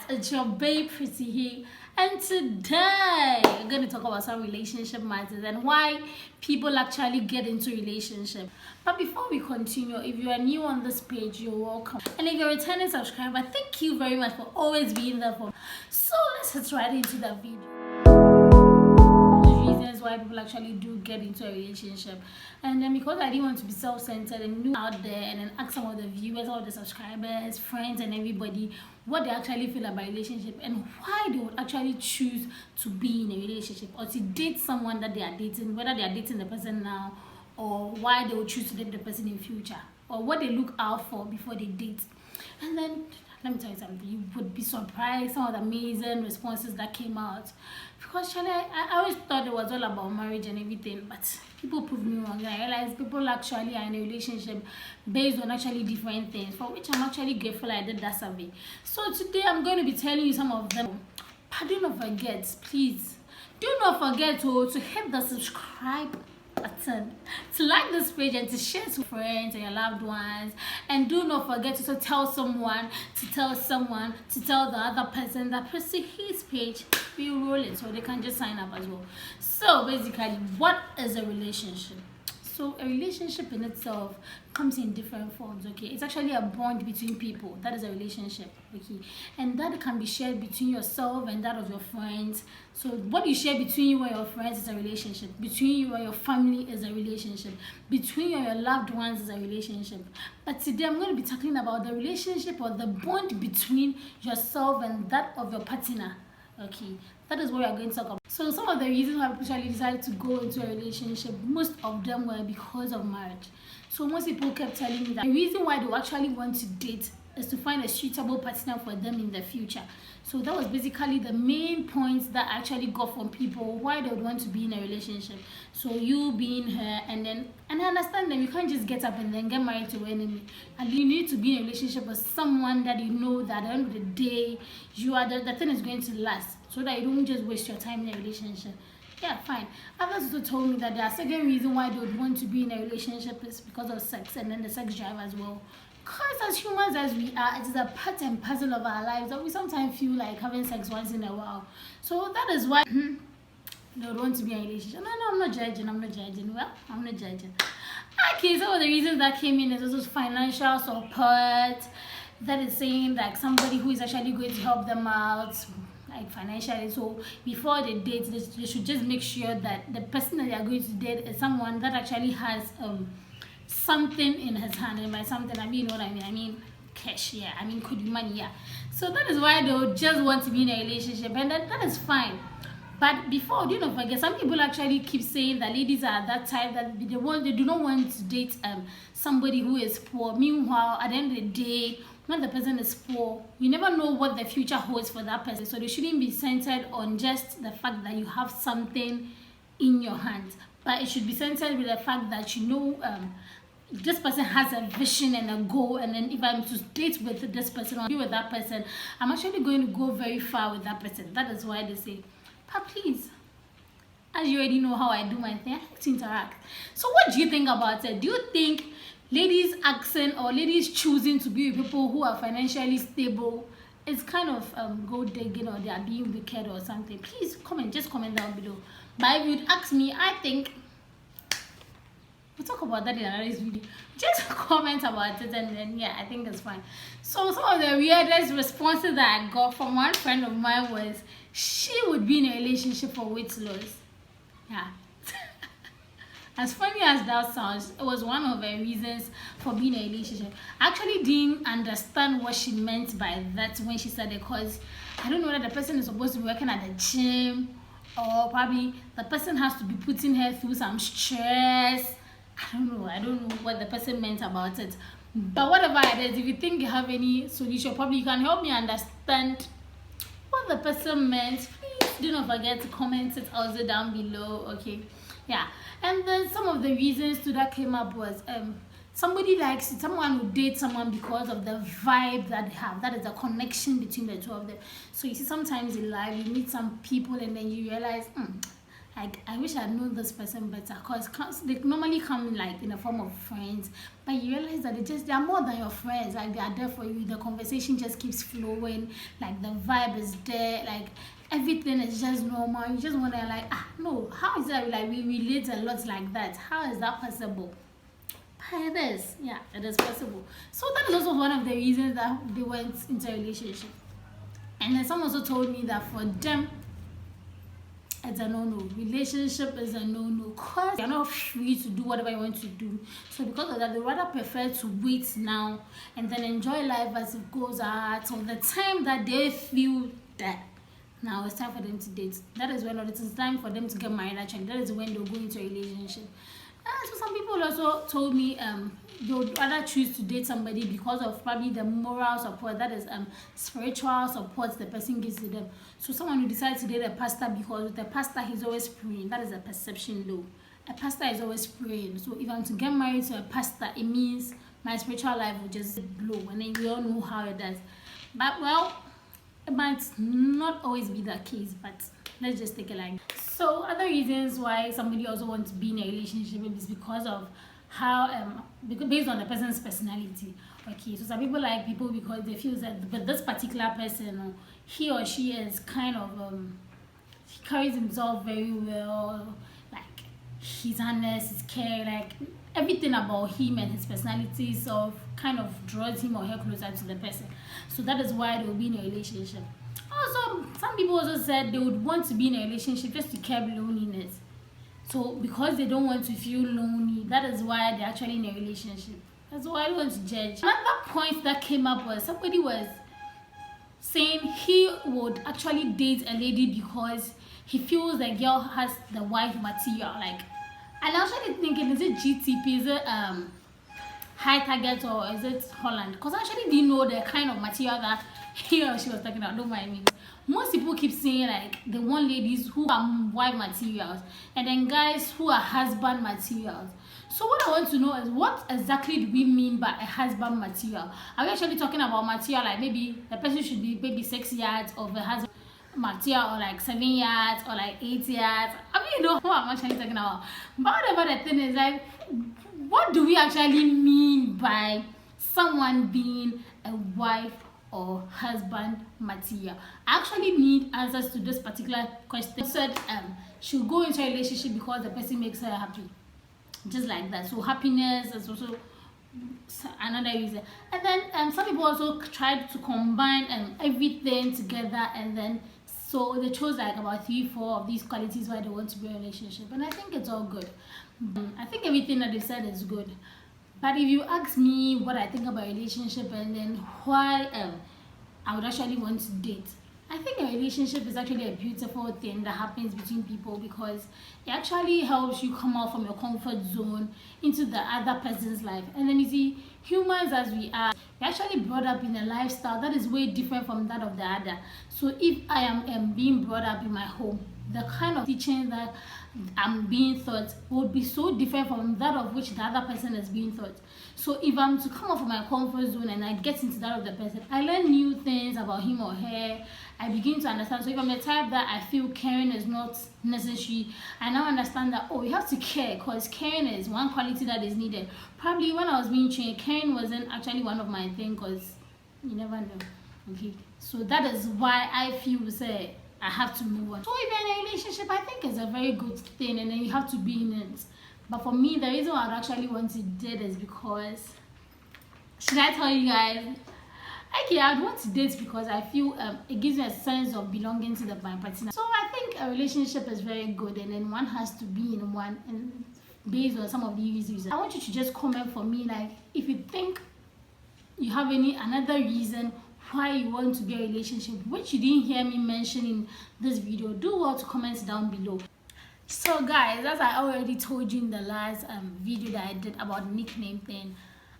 It's your babe PriscyHee, and today we're going to talk about some relationship matters and why people actually get into relationship. But before we continue, if you are new on this page, you're welcome, and if you're a returning subscriber, thank you very much for always being there for me. So let's get right into the video. Reasons why people actually do get into a relationship, and then because I didn't want to be self-centered and new out there and then ask some of the viewers, all the subscribers, friends and everybody what they actually feel about relationship and why they would actually choose to be in a relationship or to date someone that they are dating, whether they are dating the person now or why they would choose to date the person in future, or what they look out for before they date. And then let me tell you something, you would be surprised some of the amazing responses that came out, because Charlie, I always thought it was all about marriage and everything, but people proved me wrong. I realized people actually are in a relationship based on actually different things, for which I'm actually grateful I did that survey. So today I'm going to be telling you some of them. But do not forget, please do not forget to hit the subscribe button, to like this page and to share to friends and your loved ones, and do not forget to tell someone, to tell the other person that PriscyHee's page we roll it so they can just sign up as well. So basically, what is a relationship? So a relationship in itself comes in different forms, okay? It's actually a bond between people. That is a relationship, okay? And that can be shared between yourself and that of your friends. So what you share between you and your friends is a relationship. Between you and your family is a relationship. Between you and your loved ones is a relationship. But today I'm going to be talking about the relationship or the bond between yourself and that of your partner. Okay, that is what we are going to talk about. So some of the reasons why people actually decided to go into a relationship, most of them were because of marriage. So most people kept telling me that the reason why they actually want to date is to find a suitable partner for them in the future. So that was basically the main points that I actually got from people why they would want to be in a relationship. So you being her, and I understand them. You can't just get up and then get married to an enemy. And you need to be in a relationship with someone that you know that at the end of the day, you are the thing is going to last, so that you don't just waste your time in a relationship. Yeah, fine. Others also told me that the second reason why they would want to be in a relationship is because of sex, and then the sex drive as well. Because as humans as we are, it is a part and parcel of our lives that we sometimes feel like having sex once in a while. So that is why they would want to be in a relationship. No, I'm not judging. Well, I'm not judging. Okay, some of the reasons that came in is also financial support. That is saying like somebody who is actually going to help them out, like financially. So before they date, they should just make sure that the person that they are going to date is someone that actually has something in his hand. And by something, I mean what I mean. I mean cash, yeah. I mean could be money, yeah. So that is why they would just want to be in a relationship, and that is fine. But before, do not forget, some people actually keep saying that ladies are that type that they do not want to date somebody who is poor. Meanwhile, at the end of the day, when the person is poor, you never know what the future holds for that person. So they shouldn't be centered on just the fact that you have something in your hands, but it should be centered with the fact that you know this person has a vision and a goal, and then if I'm to date with this person or be with that person, I'm actually going to go very far with that person. That is why they say, but please, as you already know how I do my thing, I like to interact. So what do you think about it? Do you think ladies asking or ladies choosing to be with people who are financially stable is kind of gold digging, or they are being wicked or something? Please just comment down below. But if you'd ask me, I think we'll talk about that in another video. Just comment about it, and then yeah, I think that's fine. So some of the weirdest responses that I got from one friend of mine was she would be in a relationship for weight loss. Yeah. As funny as that sounds, it was one of the reasons for being in a relationship. I actually didn't understand what she meant by that when she said it, because I don't know that the person is supposed to be working at the gym, or probably the person has to be putting her through some stress. I don't know what the person meant about it. But whatever it is, if you think you have any solution, probably you can help me understand what the person meant. Please do not forget to comment it also down below, okay? Yeah. And then some of the reasons to that came up was somebody likes it, someone would date someone because of the vibe that they have. That is the connection between the two of them. So you see, sometimes in life you meet some people and then you realize like I wish I knew this person better, because they normally come in like in the form of friends, but you realize that they are more than your friends. Like they are there for you, the conversation just keeps flowing, like the vibe is there, like everything is just normal. You just wonder like, no, how is that, like we relate a lot like that? How is that possible? But it is, yeah, it is possible. So that is also one of the reasons that they went into a relationship. And then someone also told me that for them, it's a no-no. Relationship is a no-no, because you're not free to do whatever you want to do. So because of that, they rather prefer to wait now and then enjoy life as it goes out. So the time that they feel that now it's time for them to date, that is when it is time for them to get married. Actually, that is when they'll go into a relationship. So some people also told me they would rather choose to date somebody because of probably the moral support, that is spiritual support the person gives to them. So someone who decides to date a pastor because the pastor he's always praying, that is a perception though. A pastor is always praying. So if I'm to get married to a pastor, it means my spiritual life will just blow, and then we all know how it does. But well, it might not always be the case, but let's just take a line. So other reasons why somebody also wants to be in a relationship is because of how based on the person's personality. Okay, so some people like people because they feel that but this particular person, he or she is kind of he carries himself very well, like he's honest, he's caring, like everything about him and his personality sort of kind of draws him or her closer to the person. So that is why they will be in a relationship. Also, some people also said they would want to be in a relationship just to curb loneliness. So because they don't want to feel lonely, that is why they're actually in a relationship. That's why I don't want to judge. Another point that came up was somebody was saying he would actually date a lady because he feels the girl has the wife material. Like, and I was actually thinking, is it GTP? Is it High Target, or is it Holland? Because I actually didn't know the kind of material that he or she was talking about. Don't mind me. Most people keep saying like they want ladies who are wife materials and then guys who are husband materials. So what I want to know is, what exactly do we mean by a husband material? Are we actually talking about material like maybe the person should be maybe 6 yards of a husband material, or like 7 yards, or like 8 yards? I mean, you know what I'm actually talking about. But whatever the thing is, like, what do we actually mean by someone being a wife or husband material? I actually need answers to this particular question. I said she'll go into a relationship because the person makes her happy, just like that. So happiness is also another reason. And then some people also tried to combine everything together, and then so they chose like about 3-4 of these qualities why they want to be in a relationship, and I think it's all good. I think everything that they said is good. But if you ask me what I think about a relationship and then why I would actually want to date, I think a relationship is actually a beautiful thing that happens between people, because it actually helps you come out from your comfort zone into the other person's life. And then you see, humans as we are, we're actually brought up in a lifestyle that is way different from that of the other. So if I am being brought up in my home, the kind of teaching that I'm being taught would be so different from that of which the other person is being taught. So if I'm to come out from my comfort zone and I get into that of the person, I learn new things about him or her. I begin to understand. So if I'm the type that I feel caring is not necessary, I now understand that, oh, you have to care, because caring is one quality that is needed. Probably when I was being trained, caring wasn't actually one of my things, because you never know. Okay, so that is why I feel say I have to move on. So if you're in a relationship, I think it's a very good thing, and then you have to be in it. But for me, the reason why I'd actually want to date is because, should I tell you guys? Okay, I'd want to date because I feel it gives me a sense of belonging to my partner. So I think a relationship is very good, and then one has to be in one, and based on some of these reasons. I want you to just comment for me, like, if you think you have another reason why you want to be in a relationship which you didn't hear me mention in this video, do well to comment down below. So guys, as I already told you in the last video that I did about the nickname thing,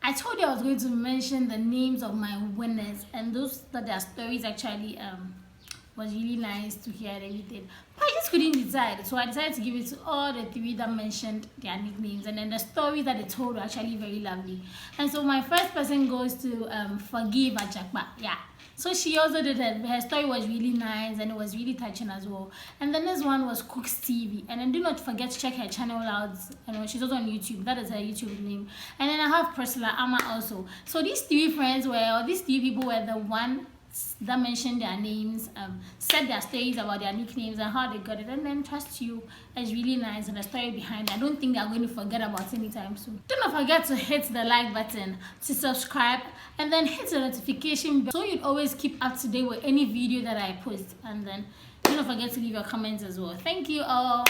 I told you I was going to mention the names of my winners, and those that their stories actually was really nice to hear and everything. But I just couldn't decide, so I decided to give it to all the three that mentioned their nicknames, and then the stories that they told were actually very lovely. And so my first person goes to Forgive Ajakba. Yeah. So she also did it. Her story was really nice and it was really touching as well. And the next one was Cooks TV. And then do not forget to check her channel out. She's also on YouTube. That is her YouTube name. And then I have Priscilla Ama also. So these three people were the one that mentioned their names, said their stories about their nicknames and how they got it, and then Trust You is really nice and the story behind it. I don't think they're going to forget about it anytime soon. Do not forget to hit the like button, to subscribe, and then hit the notification bell so you'd always keep up to date with any video that I post. And then do not forget to leave your comments as well. Thank you all.